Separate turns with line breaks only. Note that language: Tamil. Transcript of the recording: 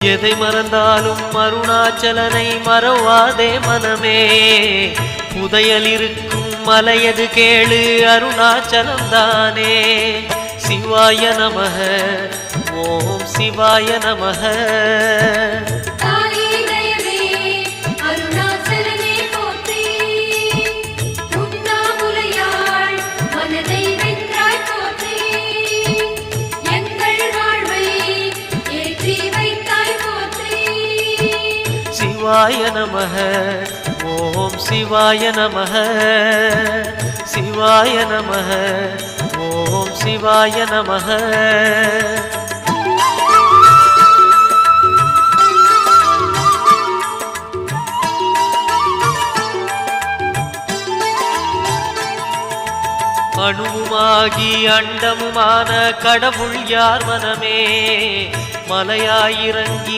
எதை மறந்தாலும் அருணாச்சலனை மறவாதே மனமே. புதையல் இருக்கும் மலையது கேளு அருணாச்சலம் தானே. சிவாய நமக ஓம் சிவாய நமக. சிவாய நமக ஓம் சிவாய நமக. சிவாய நமக ஓம் சிவாய நமக. அணுவுமாகி அண்டமுமான கடவுள் யார் மனமே. மலையாயிறங்கி